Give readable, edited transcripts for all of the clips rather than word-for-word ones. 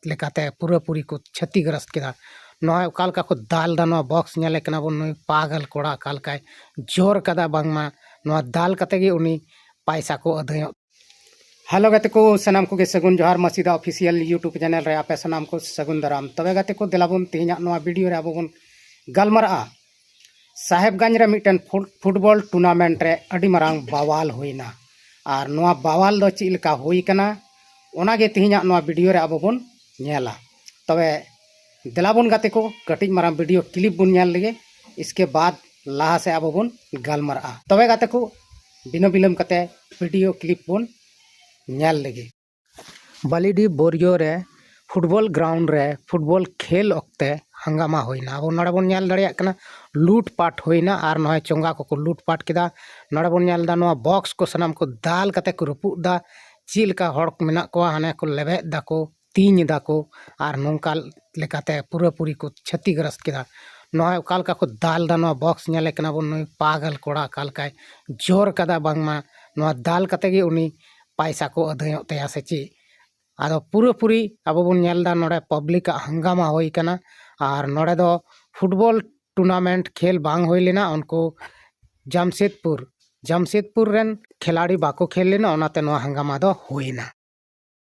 लेकाते पूरापूरी को क्षतिग्रस्त किया नॉय ओकालका को दाल दा नॉ बॉक्स नेले कना बन नॉय पागल कोड़ा कालकाय जोर कदा बांगमा नॉ दाल कते गे उनी पैसा को अधयो। हेलो गाते को सनाम को गे सगुन जोहार मसीदा ऑफिशियल यूट्यूब चैनल रे आपे सनाम को सगुन दाराम तबे गाते को दिलाबुन तेहना नॉ वीडियो रे आबोबुन गलमरा साहेबगंज रे मिटन फुटबॉल टूर्नामेंट रे अडी मारांग बावाल होइना और नॉ बावाल दो ची लका होई कना ओनागे तेहना नॉ वीडियो रे आबोबुन नेला तबे दिलाबुन गाते को कटिज मारांग वीडियो क्लिप बुन नेल लगे इसके बाद लाहा से आबोबुन गलमरा तबे गाते को बिना बिलम कते वीडियो क्लिप बुन नेल लगे। बालीडी बोरियो रे फुटबॉल ग्राउंड रे फुटबॉल खेल वक्ते हंगामा होइना अब नड़े बन नेल दाड़िया कना लूटपाट होइना और नय चोंगा को लूटपाट किदा नड़े बन नेल दा नोआ बॉक्स को सनाम को दाल कते को रपुद दा चिलका हड़ मेना को हाने को लेबे दा को तीन दा को और नोंका लेकाते पूरापूरी को क्षतिग्रस्त किदा नय ओकालका को दाल दा नोआ बॉक्स नेले कना बन नय पागल कोड़ा कालकाय जोर कदा बांगमा नोआ दाल कते गे उनी पैसा को अधयो तया से ची आदो पूरापूरी अब बन नेलदा नोडे पब्लिक हंगामा होई कना और नोडे दो फुटबॉल टूर्नामेंट खेल बांग होई लेना उनको जमशेदपुर रेन खिलाड़ी बाको खेल लेना ओनाते नोआ हंगामा दो होइना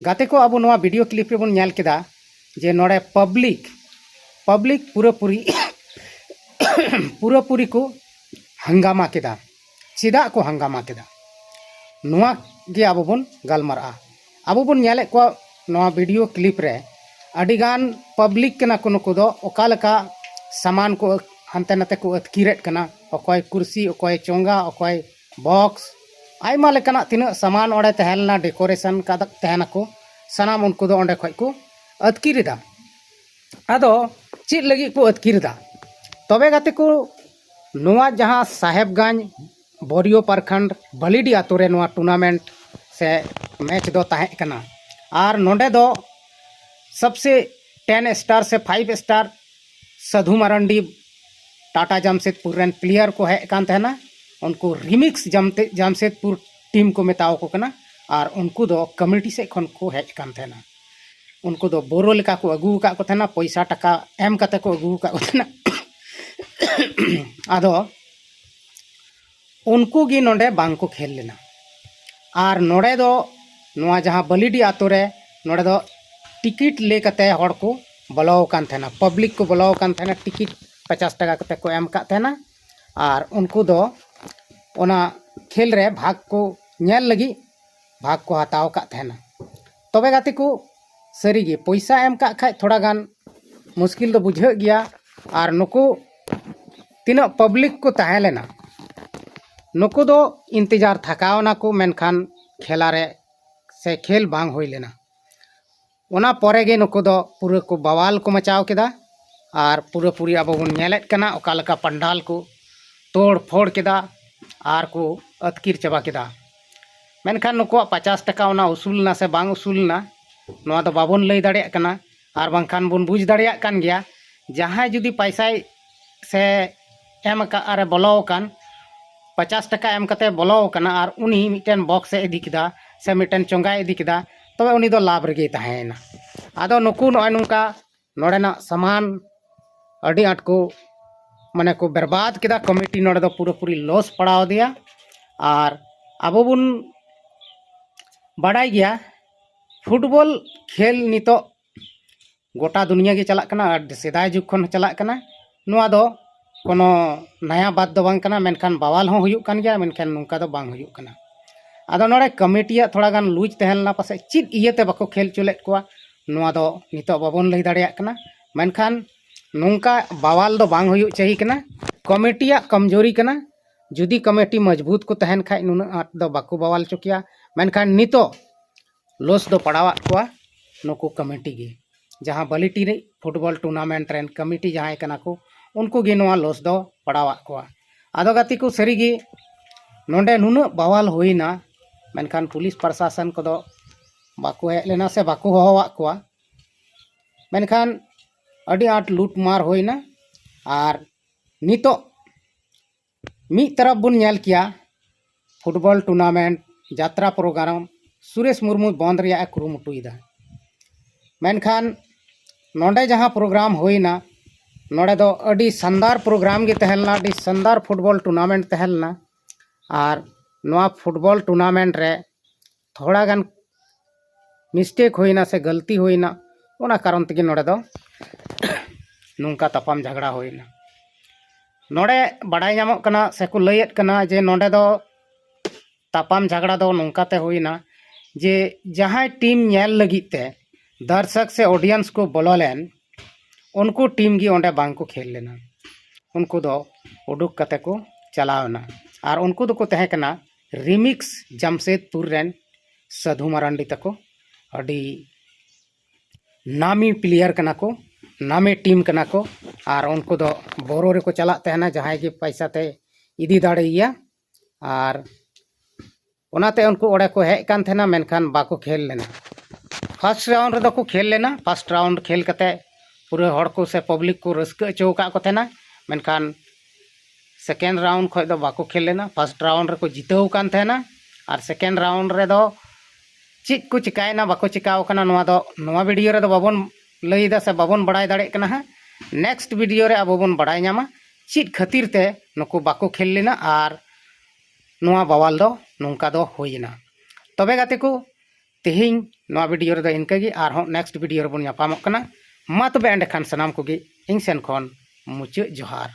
गाते को अब नोआ वीडियो क्लिप रे बन नेल केदा जे नोडे पब्लिक पूरापूरी को हंगामा केदा चिदा को हंगामा केदा नोआ गे अब बन गलमरा अब बन नेले को नोआ वीडियो क्लिप रे अडिगान पब्लिक कना को नुको दो ओकालका सामान को हंते नते को अतकीरेट कना अकोय कुर्सी अकोय चोंगा अकोय बॉक्स आयमा लेकना तिना सामान ओडे तहलना डेकोरेशन का तहना को सनाम उनको दो ओंडे खय को अतकीरेदा आदो चेद लगी को अतकीरेदा तबे गाते को नोआ जहां साहेबगंज बोरियो प्रखंड बालीडी आतो रे नोआ टूर्नामेंट से मैच दो ताहे कना और नोडे दो सबसे 10 स्टार से 5 स्टार साधु मारंडी टाटा जमशेदपुर रेन प्लेयर को है कान तहना उनको रिमिक्स जमशेदपुर टीम को मेताओ को कना और उनको दो कम्युनिटी से खन को है कान तहना उनको दो बोरो लेका को अगू का को तहना पैसा टका एम कते को अगू का को तहना आदो उनको गी नोडे बांग को खेल लेना और नोडे दो नोआ जहां बालीडी आतो रे नोडे दो टिकट ले कते हड़ को बोलाव कान थेना पब्लिक को बोलाव कान थेना टिकट 50 टका कते को एम का थेना और उनको दो ओना खेल रे भाग को नेल लगी भाग को हताव का थेना तबे गाते को सरीगे पैसा एम का खाय थोड़ा गान मुश्किल दो बुझे गया और नुको तीना पब्लिक को ताहे लेना नुको दो इंतजार थकावना को मेनखान खेला रे से खेल बांग होई लेना ओना परे गे नुको दो पूरा को बवाल को मचाव केदा और पूरापूरी अब बन नेलेत कना ओकालका पंडाल को तोड़ फोड़ केदा और को अतकीर चबा केदा मेनखान नुको 50 टका ओना उसूलना से बांग उसूलना नोआ दो बाबन लई दाड़िया कना और बांखान बन बुझ दाड़िया कान गया जहां जुदी पैसा से एम का अरे बोलाव कान 50 टका एम कते बोलाव कना और उनी मिटन बॉक्स से इदी केदा से मिटन चोंगा इदी केदा तबे उनी दो लाभ रेगे तहेना आदो नुकु नय नुका नोडेना सामान अडी आट को माने को बर्बाद केदा कमिटी नोडे दो पूरापूरी लॉस पड़ाव दिया और अब बुन बाडाई गया फुटबॉल खेल नितो गोटा दुनिया के चला कना सेदाय जुग खन चला कना नोआ दो कोनो नया बात दो बांग कना मेनखान बवाल हो हुयुक कान गया मेनखान नुका दो बांग हुयुक कना आदो नोडे कमिटिया थोड़ा गान लूज तहलना पासे चिद इयते बाको खेल चुलेत कोआ नोआ दो नितो बाबन लई दाड़िया कना मेनखान नुका बवाल दो बांग हुयुक चाहिए कना कमिटिया कमजोरी कना जुदी कमिटी मजबूत को तहन खाय नुना आट दो बाको बवाल चुकिया मेनखान नितो लॉस दो पड़ावात कोआ नुको कमिटी गे जहां बालीटी रे फुटबॉल टूर्नामेंट रेन कमिटी जहां कना को उनको गे नोआ लॉस दो पड़ावात कोआ आदो गाती को सरीगे नोंडे नुना बवाल होइना मेनखान पुलिस प्रशासन को दो बाको हेज लेना से बाको होवात कोआ मेनखान अडी आट लूट मार होइना और नितो मी तरफ बुन नेल किया फुटबॉल टूर्नामेंट यात्रा प्रोग्राम सुरेश मुर्मू बंद रिया कुरुमुटुइदा मेनखान नोंडे जहाँ प्रोग्राम होइना नोंडे दो अडी शानदार प्रोग्राम गे तहलना अडी शानदार फुटबॉल टूर्नामेंट तहलना और नोआ फुटबॉल टूर्नामेंट रे थोड़ा गान मिस्टेक होइना से गलती होइना ओना कारण तगे नोंडे दो नुंका तपाम झगड़ा होइना नोंडे बड़ाई नामोग कना से को लैयत कना जे नोंडे दो तापाम झगड़ा दो नोंकाते होइना जे जहाँ टीम नेल लगित ते दर्शक से ऑडियंस को बोलोलेन उनको टीम गी ओंडे बांग को खेल लेना उनको दो उडुक कते को चलावना और उनको दो को तहे कना रिमिक्स जमशेदपुर रेन साधु मारांडी तको अडी नामी प्लेयर कना को नामे टीम कना को और उनको दो बोरो रे को चला तहना जहाँ के पैसा ते इदी दाड़ेया और ओनाते उनको ओड़े को हेज कान थेना मेनखान बाको खेल लेना फर्स्ट राउंड रे को खेल लेना फर्स्ट राउंड खेल कते पूरे हड़ को से पब्लिक को रस्का चौका को थेना मेनखान सेकेंड राउंड खो दो बाको खेल लेना फर्स्ट राउंड रे को जिताव कान थेना और सेकेंड राउंड रे दो चिक को चिकायना बाको चिकाव कना नोआ वीडियो रे दो बाबन लईदा से बाबन बड़ाई दाड़े कना हा नेक्स्ट वीडियो रे अब बन बड़ाई नामा चित खातिर ते नुको बाको खेल लेना और नोआ बवाल दो नोंका दो होइना तबे गाते को तेहिं नोआ वीडियो रे दो इनकागी और हो नेक्स्ट वीडियो रे बन यापामोग कना मा तबे एंडे खान सनाम कोगे इन सेन खन मुचाद जोहार।